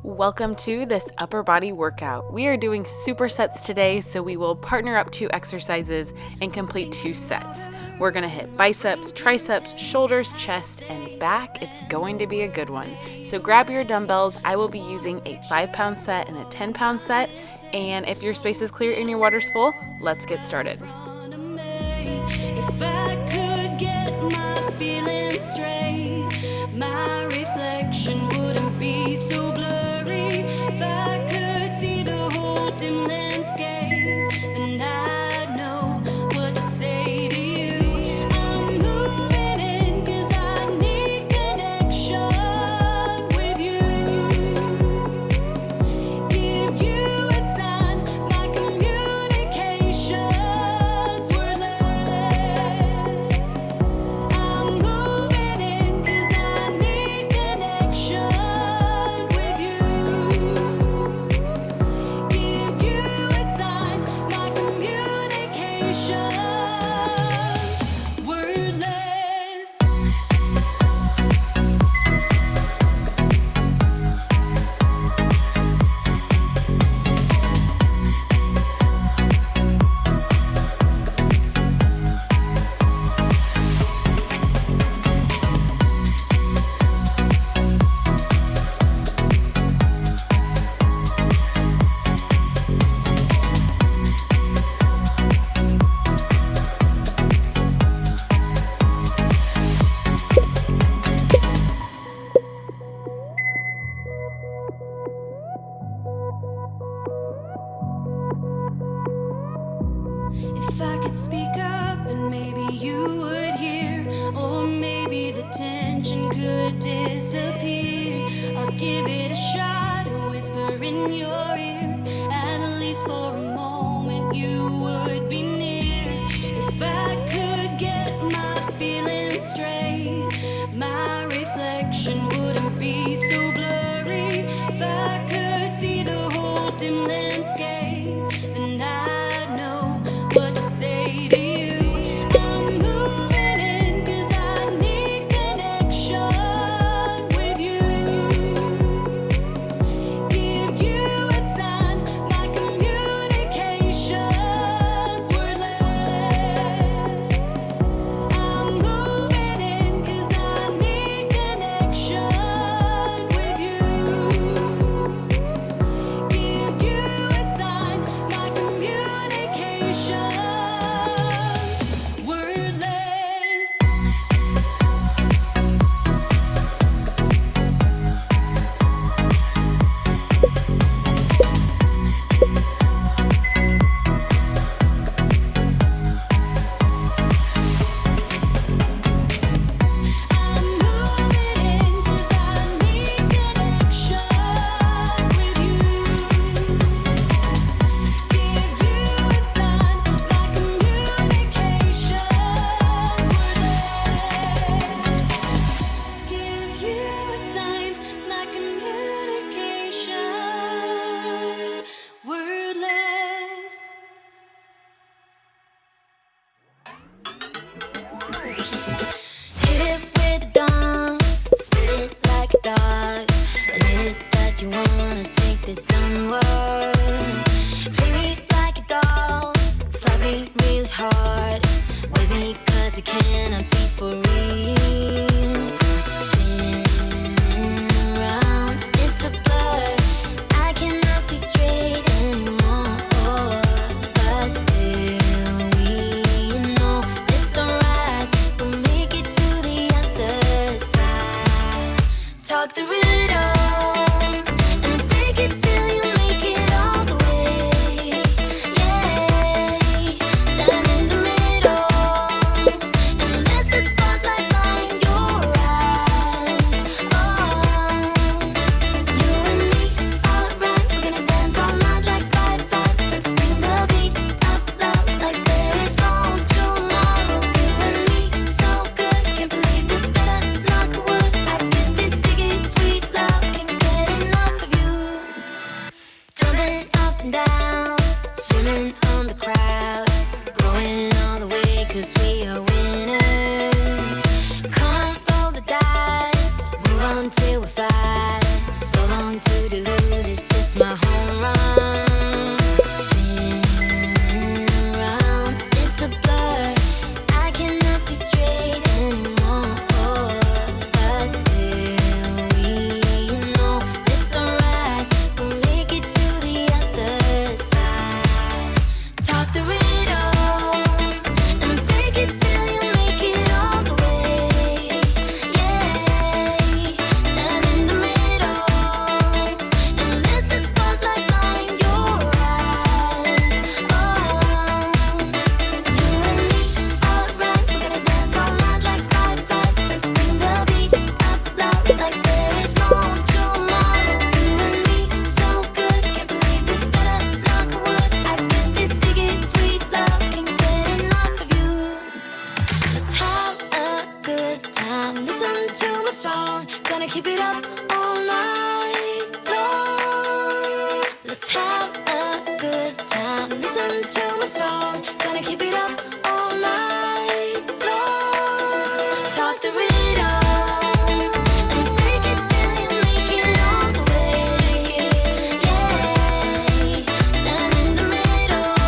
Welcome to this upper body workout. We are doing supersets today, so we will partner up 2 exercises and complete 2 sets. We're going to hit biceps, triceps, shoulders, chest, and back. It's going to be a good one. So grab your dumbbells. I will be using a 5-pound set and a 10-pound set. And if your space is clear and your water's full, let's get started. If I could get my feelings straight, my reflection wouldn't be so blurry. If I could see the whole dim landscape, then I'd know what to say to you. I'm moving in 'cause I need connection with you. Give you a sign, my communication's wordless. I'm moving in 'cause I need connection with you. Give you a sign, my communication's wordless. If I could speak up, then maybe you would hear, or maybe the tension could disappear. I'll give it a shot, a whisper in your ear. At least for a moment, you would be near. If I could get my feelings straight, my reflection wouldn't be so blurry. If I could see the whole dim landscape, then I'd know what to say to you. I'm moving in 'cause I need connection with you. Give you a sign, my communication's wordless. I'm moving in 'cause I need connection with you. Give you a sign, my communication's wordless. I'm moving in 'cause I need connection with you. Give you a sign, my communication's wordless. Give you a sign, my communication's wordless. Hit it with a dong, spit it like a dog. Admit it that you wanna take this somewhere. Play me like a doll, slap me really hard. With me 'cause you cannot be for real. Spinning around, it's a blur. I cannot see straight anymore. But still we know it's alright. We'll make it to the other side. Talk the riddle and fake it till you make it all the way. Yeah, stand in the middle and let the spotlight listen to my song. Gonna keep it up all night long. Let's have a good time. Listen to my song. Gonna keep it up all night long. Talk the rhythm and fake it till you make it all the way. Yeah, stand in the middle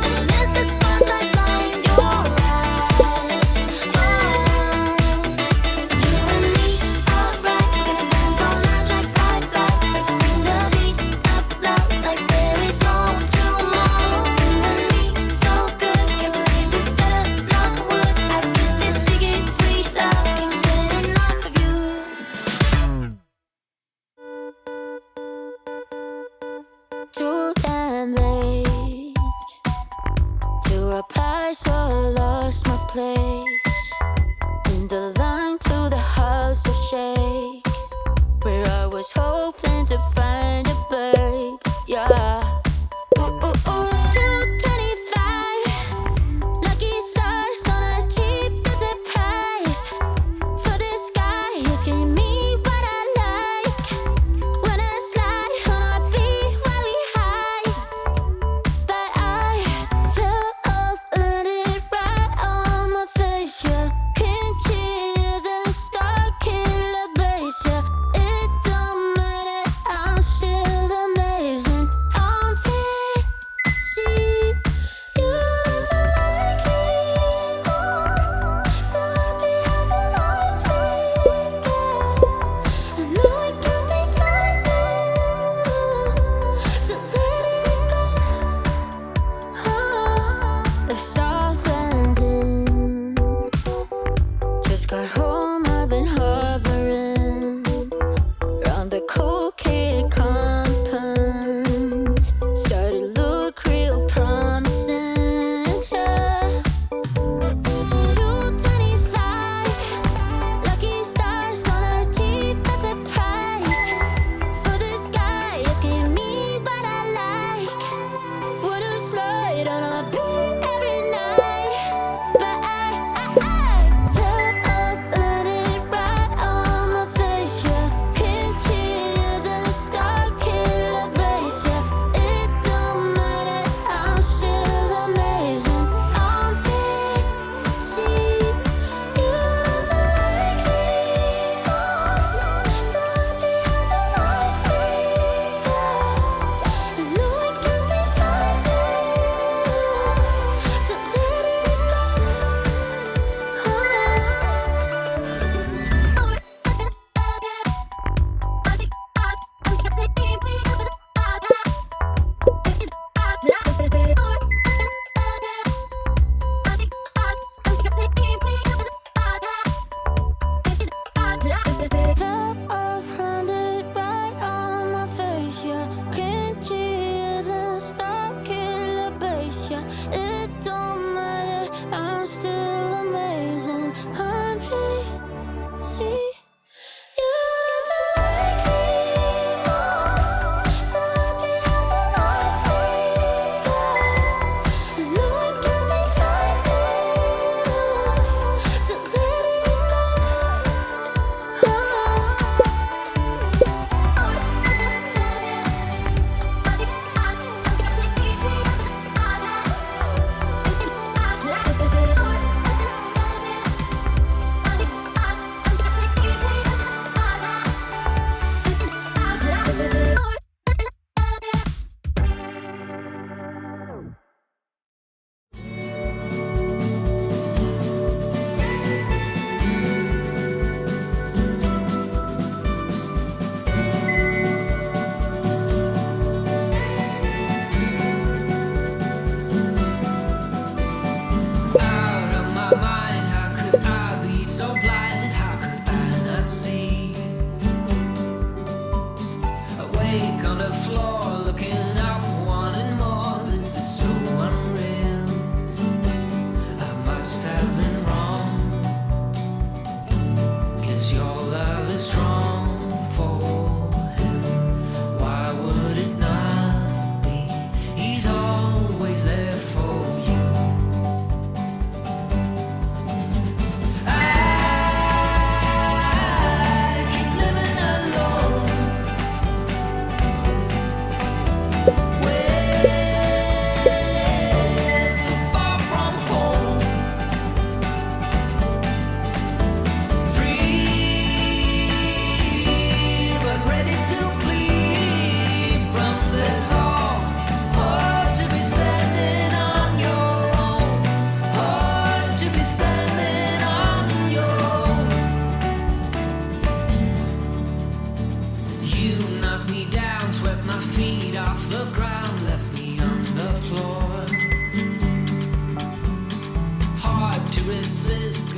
and let the spotlight blind your eyes. You and me, alright. We're gonna dance all night like fireflies. Let's bring the beat up loud like there is no tomorrow. You and me, so good. Can't believe this better. Knock wood. I feel this sticky sweet love. Can't get enough of you. Too damn late to apply, so I lost my place in the line to the house of shake, where I was hoping to find a babe. Yeah. Ooh, ooh, ooh, 225. Lucky stars on a cheap visit price. For this guy, he's giving me what I like. When I slide on a beat while we high, but I fell off, let it right on my face. Yeah, can't cheer the star killer bass. Yeah, it don't matter, I'm still amazing. I'm fit, see, you don't like me. So happy having always been. I know it can be frightening to let it go. A soft landing. Just got home, I've been hovering around the cool kid compound. Started to look real promising. Yeah. 225. Lucky stars on a cheap visit price. For this guy, asking me what I like. Wanna slide on a beat every night, but I fell off, let it right on my face. Yeah, can't cheer the star killer bass. Yeah, it don't matter, I'm still amazing. I'm fit, see, you don't like me. So happy having always been. I know it can be frightening to let it Top off, landed right on my face. Yeah, can't cheer the star killer bass. Yeah, it don't matter, I'm still amazing. I'm free, see, you don't like me. So happy having always been. I know it can be frightening to let it go. Out of my mind, how could I be so blind? How could I not see? Awake on the floor, looking up, wanting more. This is so unreal. I must have been wrong, 'cause your love is strong for him. Why would it not be? He's always there for you. I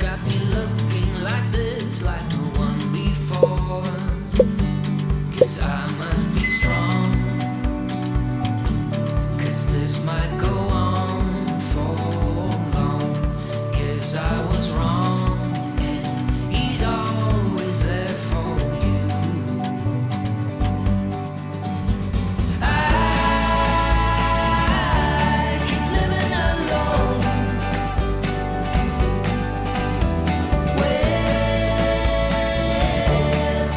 got me looking like this, like no one before. 'Cause I must be strong, 'cause this might go on for long. 'Cause I was wrong, and he's always there for you. I keep living alone, way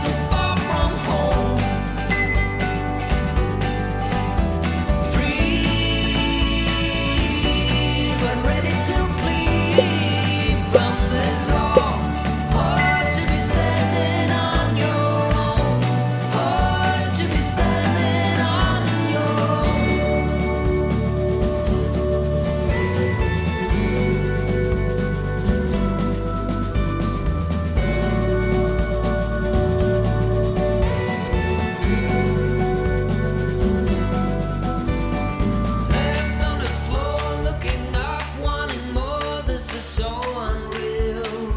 so far from home. Free, but ready to bleed from this all. Hard to be standing on your own. Hard to be standing on your own. Left on the floor, looking up, wanting more. This is so unreal.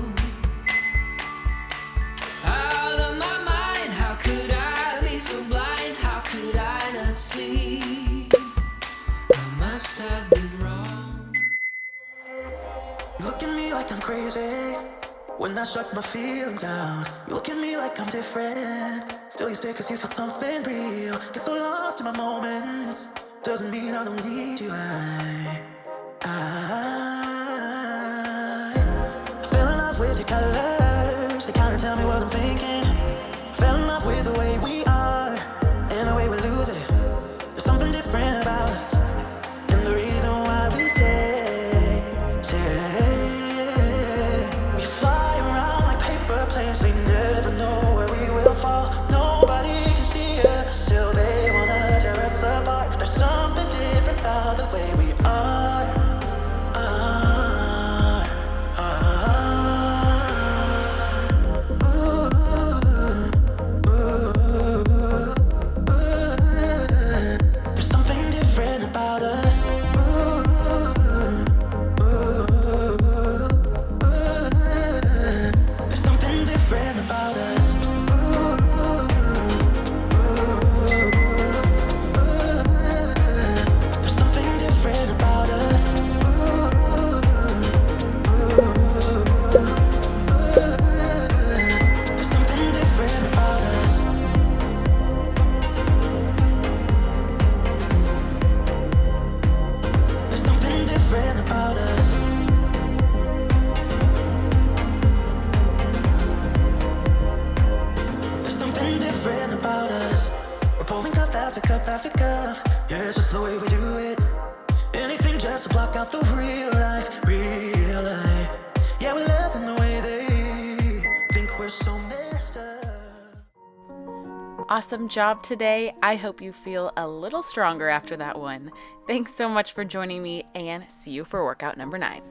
Out of my mind, how could I be so blind? How could I not see? I must have been wrong. You look at me like I'm crazy when I shut my feelings down. You look at me like I'm different. Still you stay 'cause you feel something real. Get so lost in my moments. Doesn't mean I don't need you. I fell in love with your colors. They kinda tell me what I'm thinking. I fell in love with the way we are and the way we lose it. There's something different about us, and the reason why we stay. We fly around like paper planes. They never know where we will fall. Nobody can see us, still they wanna tear us apart. There's something different about the way we are. There's something different about us. There's something different about us. There's something different about us. There's something different about us. There's something different about us. There's something different about us. We're pouring cup after cup after cup. Yeah, it's just the way we do it. Anything just to block out the real life, real life. Yeah, we're loving the way they think we're so messed up. Awesome job today. I hope you feel a little stronger after that one. Thanks so much for joining me, and see you for workout number 9.